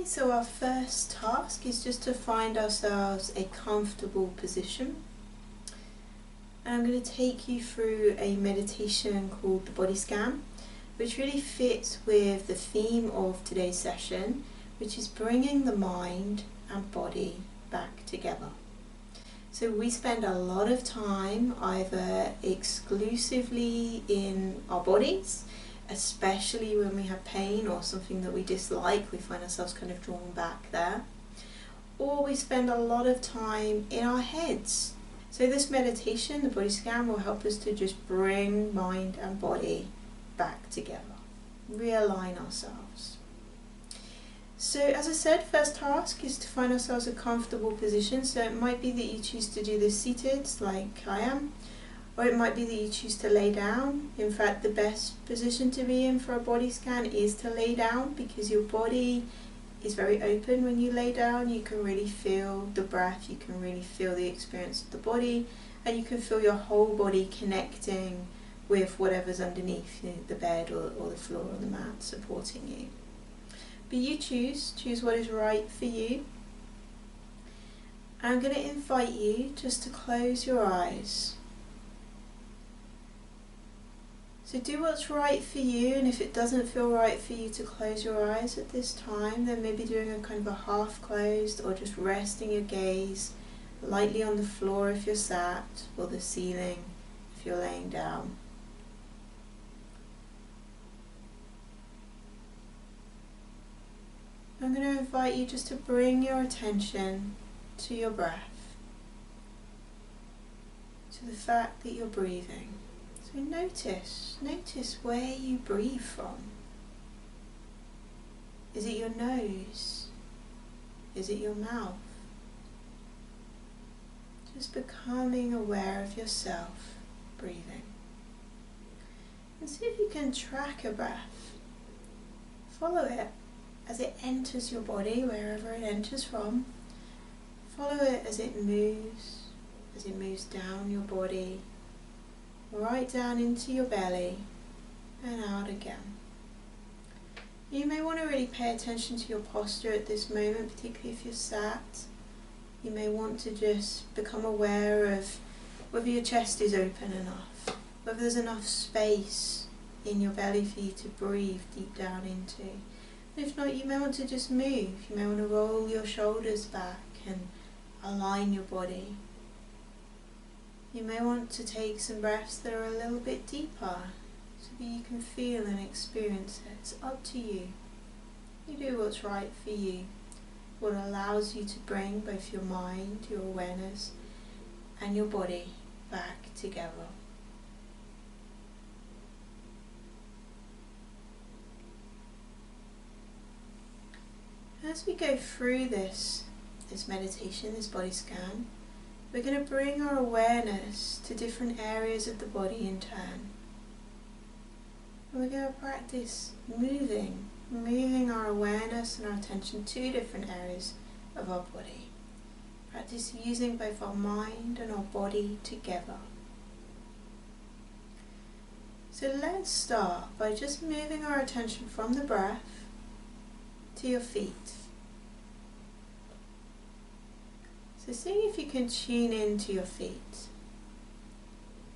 So our first task is just to find ourselves a comfortable position. And I'm going to take you through a meditation called the Body Scan, which really fits with the theme of today's session, which is bringing the mind and body back together. So we spend a lot of time either exclusively in our bodies, especially when we have pain or something that we dislike, we find ourselves kind of drawn back there. Or we spend a lot of time in our heads. So this meditation, the Body Scan, will help us to just bring mind and body back together, realign ourselves. So as I said, first task is to find ourselves a comfortable position. So it might be that you choose to do this seated, like I am, or it might be that you choose to lay down. In fact, the best position to be in for a body scan is to lay down, because your body is very open when you lay down. You can really feel the breath, you can really feel the experience of the body, and you can feel your whole body connecting with whatever's underneath, the bed or the floor or the mat supporting you. But you choose what is right for you. I'm going to invite you just to close your eyes. So do what's right for you, and if it doesn't feel right for you to close your eyes at this time, then maybe doing a kind of a half closed, or just resting your gaze lightly on the floor if you're sat, or the ceiling if you're laying down. I'm going to invite you just to bring your attention to your breath, to the fact that you're breathing. So notice where you breathe from. Is it your nose? Is it your mouth? Just becoming aware of yourself breathing. And see if you can track a breath. Follow it as it enters your body, wherever it enters from. Follow it as it moves down your body, right down into your belly and out again. You may want to really pay attention to your posture at this moment, particularly if you're sat. You may want to just become aware of whether your chest is open enough, whether there's enough space in your belly for you to breathe deep down into. And if not, you may want to just move. You may want to roll your shoulders back and align your body. You may want to take some breaths that are a little bit deeper, so that you can feel and experience it. It's up to you. You do what's right for you, what allows you to bring both your mind, your awareness, and your body back together. As we go through this meditation, this body scan, we're going to bring our awareness to different areas of the body in turn. And we're going to practice moving our awareness and our attention to different areas of our body. Practice using both our mind and our body together. So let's start by just moving our attention from the breath to your feet. So see if you can tune into your feet.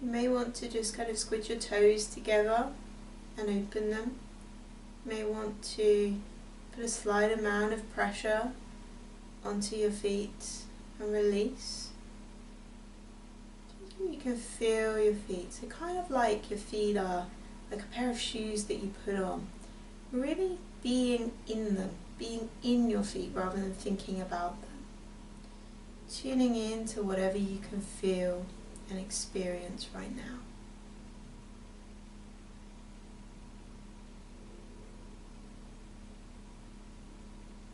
You may want to just kind of squid your toes together and open them. You may want to put a slight amount of pressure onto your feet and release. You can feel your feet. So kind of like your feet are like a pair of shoes that you put on. Really being in them, being in your feet rather than thinking about them. Tuning in to whatever you can feel and experience right now.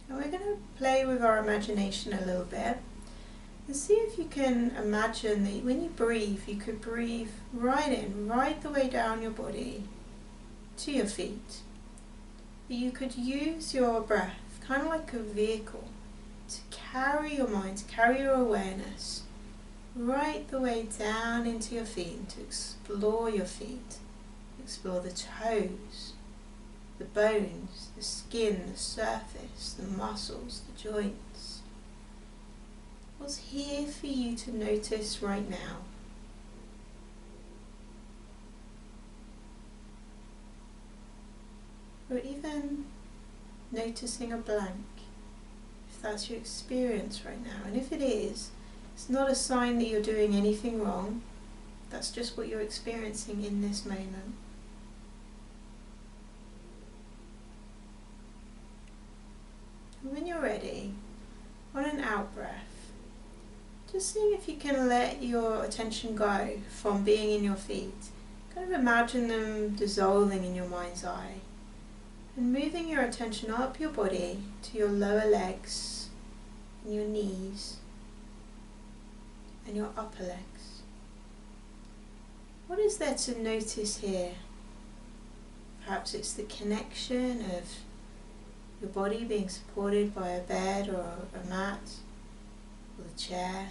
And we're going to play with our imagination a little bit and see if you can imagine that when you breathe, you could breathe right in, right the way down your body to your feet. That you could use your breath kind of like a vehicle to carry your mind, to carry your awareness right the way down into your feet, and to explore your feet, explore the toes, the bones, the skin, the surface, the muscles, the joints. What's here for you to notice right now? Or even noticing a blank, if that's your experience right now. And if it is, it's not a sign that you're doing anything wrong. That's just what you're experiencing in this moment. And when you're ready, on an out breath, just see if you can let your attention go from being in your feet. Kind of imagine them dissolving in your mind's eye. And moving your attention up your body to your lower legs and your knees and your upper legs. What is there to notice here? Perhaps it's the connection of your body being supported by a bed or a mat or a chair.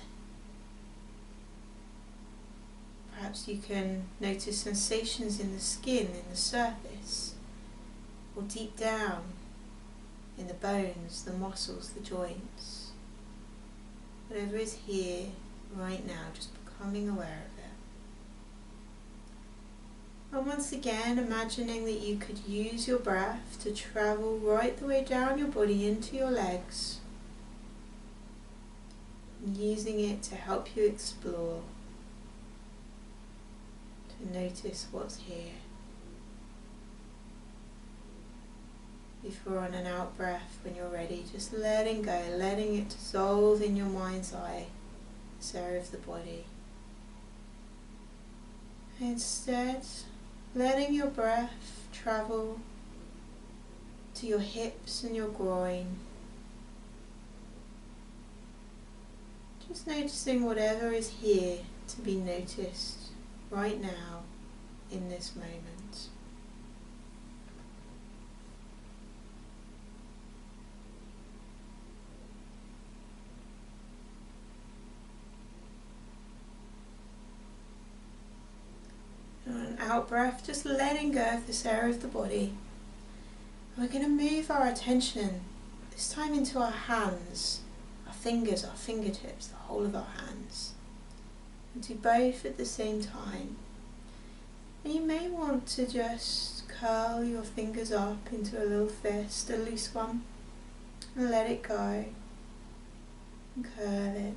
Perhaps you can notice sensations in the skin, in the surface, or deep down in the bones, the muscles, the joints. Whatever is here right now, just becoming aware of it. And once again, imagining that you could use your breath to travel right the way down your body into your legs, and using it to help you explore, to notice what's here. If you're on an out breath, when you're ready, just letting go, letting it dissolve in your mind's eye, this area of the body. And instead, letting your breath travel to your hips and your groin. Just noticing whatever is here to be noticed right now in this moment. Out breath, just letting go of this area of the body. And we're going to move our attention this time into our hands, our fingers, our fingertips, the whole of our hands. And do both at the same time. And you may want to just curl your fingers up into a little fist, a loose one, and let it go. And curl it.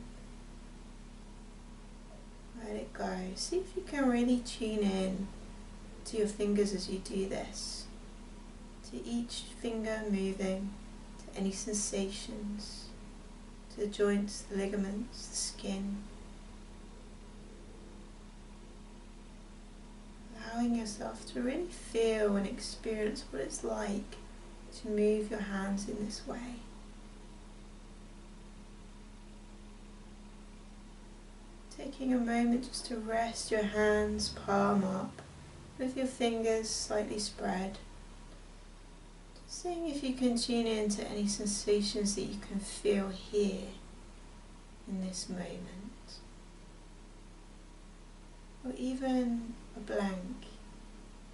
Let it go. See if you can really tune in to your fingers as you do this, to each finger moving, to any sensations, to the joints, the ligaments, the skin. Allowing yourself to really feel and experience what it's like to move your hands in this way. Taking a moment just to rest your hands palm up with your fingers slightly spread. Just seeing if you can tune in to any sensations that you can feel here in this moment. Or even a blank,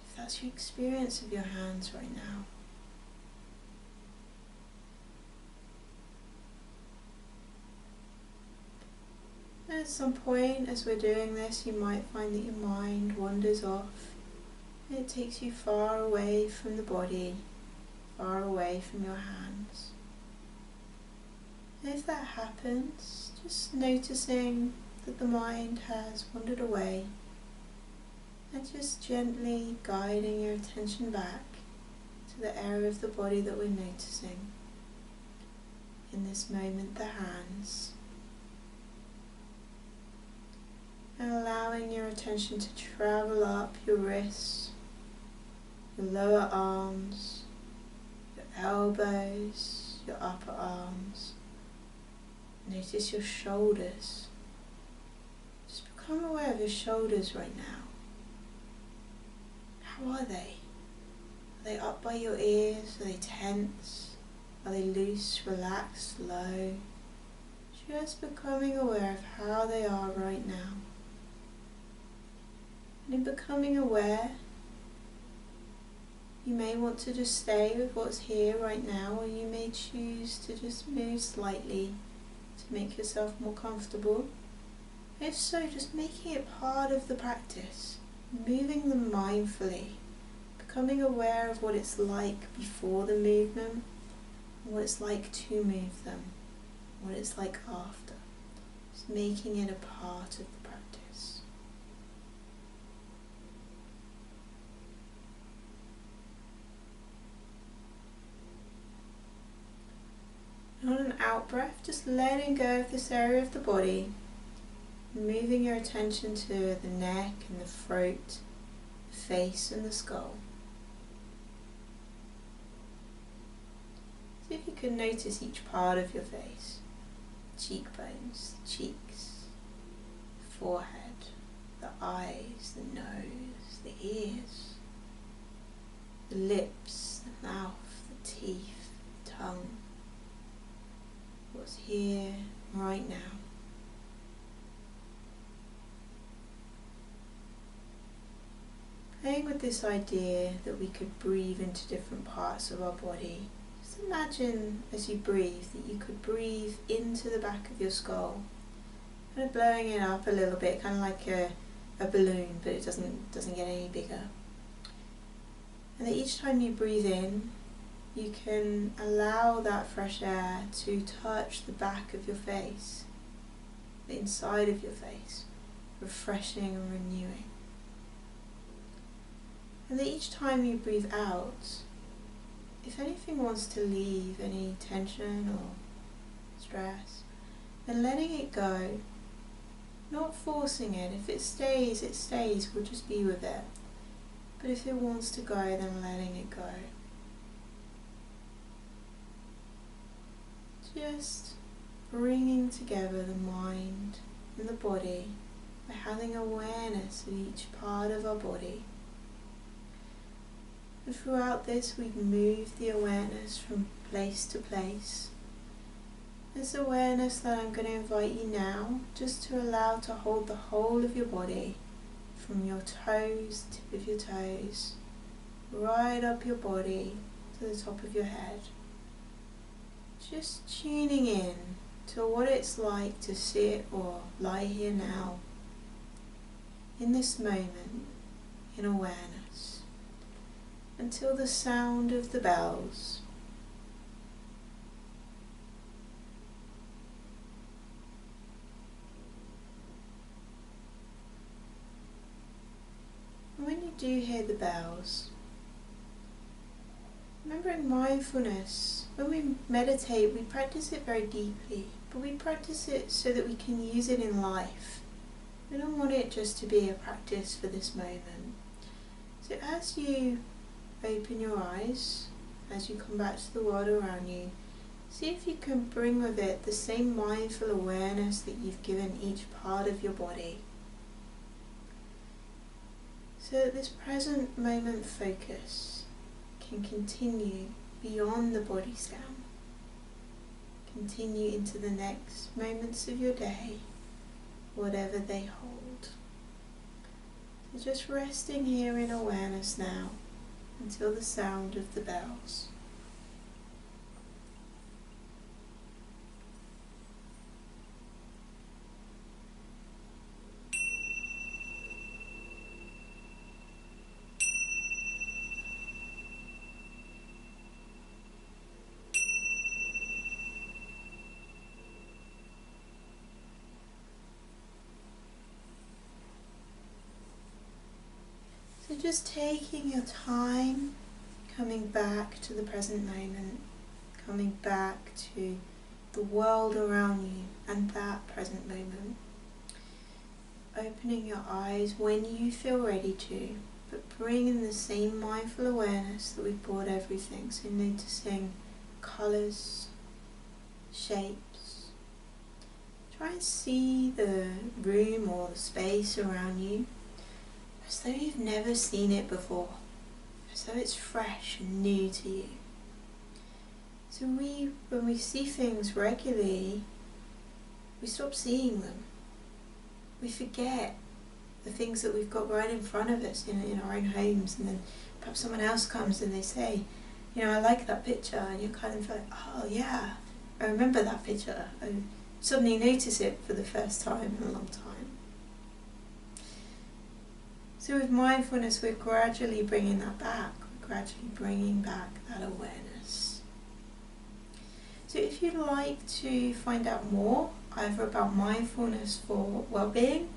if that's your experience of your hands right now. And at some point as we're doing this, you might find that your mind wanders off and it takes you far away from the body, far away from your hands. And if that happens, just noticing that the mind has wandered away and just gently guiding your attention back to the area of the body that we're noticing. In this moment, the hands. And allowing your attention to travel up your wrists, your lower arms, your elbows, your upper arms. Notice your shoulders. Just become aware of your shoulders right now. How are they? Are they up by your ears? Are they tense? Are they loose, relaxed, low? Just becoming aware of how they are right now. And in becoming aware, You may want to just stay with what's here right now, or you may choose to just move slightly to make yourself more comfortable. If so, just making it part of the practice, moving them mindfully, becoming aware of what it's like before the movement, what it's like to move them, what it's like after. Just making it a part of the practice. And on an out breath, just letting go of this area of the body, moving your attention to the neck and the throat, the face and the skull. See if you can notice each part of your face. Cheekbones, the cheeks, the forehead, the eyes, the nose, the ears, the lips, the mouth, the teeth, the tongue. What's here right now. Playing with this idea that we could breathe into different parts of our body. Just imagine as you breathe that you could breathe into the back of your skull, kind of blowing it up a little bit, kind of like a balloon, but it doesn't get any bigger. And that each time you breathe in, you can allow that fresh air to touch the back of your face, the inside of your face, refreshing and renewing. And that each time you breathe out, if anything wants to leave, any tension or stress, then letting it go, not forcing it. If it stays, it stays, we'll just be with it. But if it wants to go, then letting it go. Just bringing together the mind and the body by having awareness of each part of our body. And throughout this, we've moved the awareness from place to place. This awareness that I'm going to invite you now just to allow to hold the whole of your body, from your toes, tip of your toes, right up your body to the top of your head. Just tuning in to what it's like to sit or lie here now, in this moment, in awareness, until the sound of the bells. And when you do hear the bells, remembering mindfulness, when we meditate, we practice it very deeply, but we practice it so that we can use it in life. We don't want it just to be a practice for this moment. So as you open your eyes, as you come back to the world around you, see if you can bring with it the same mindful awareness that you've given each part of your body. So that this present moment focus can continue beyond the body scan, continue into the next moments of your day, whatever they hold. So just resting here in awareness now until the sound of the bells. So just taking your time, coming back to the present moment, coming back to the world around you and that present moment. Opening your eyes when you feel ready to, but bringing the same mindful awareness that we've brought everything. So noticing colours, shapes. Try and see the room or the space around you as though you've never seen it before, as though it's fresh and new to you. So when we see things regularly, we stop seeing them. We forget the things that we've got right in front of us in our own homes, and then perhaps someone else comes and they say, you know, I like that picture, and you're kind of like, oh yeah, I remember that picture, and suddenly notice it for the first time in a long time. So with mindfulness, we're gradually bringing that back, we're gradually bringing back that awareness. So if you'd like to find out more, either about mindfulness for well-being,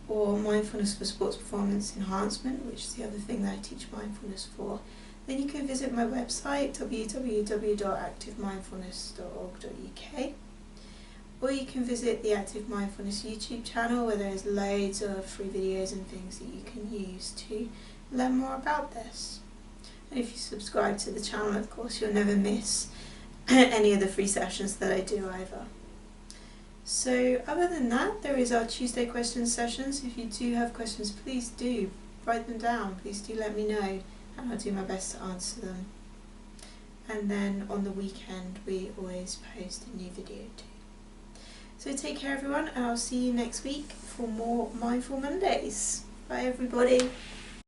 or mindfulness for sports performance enhancement, which is the other thing that I teach mindfulness for, then you can visit my website, www.activemindfulness.org.uk, or you can visit the Active Mindfulness YouTube channel, where there's loads of free videos and things that you can use to learn more about this. And if you subscribe to the channel, of course, you'll never miss any of the free sessions that I do either. So other than that, there is our Tuesday questions sessions. If you do have questions, please do write them down. Please do let me know, and I'll do my best to answer them. And then on the weekend, we always post a new video too. So take care everyone, and I'll see you next week for more Mindful Mondays. Bye everybody.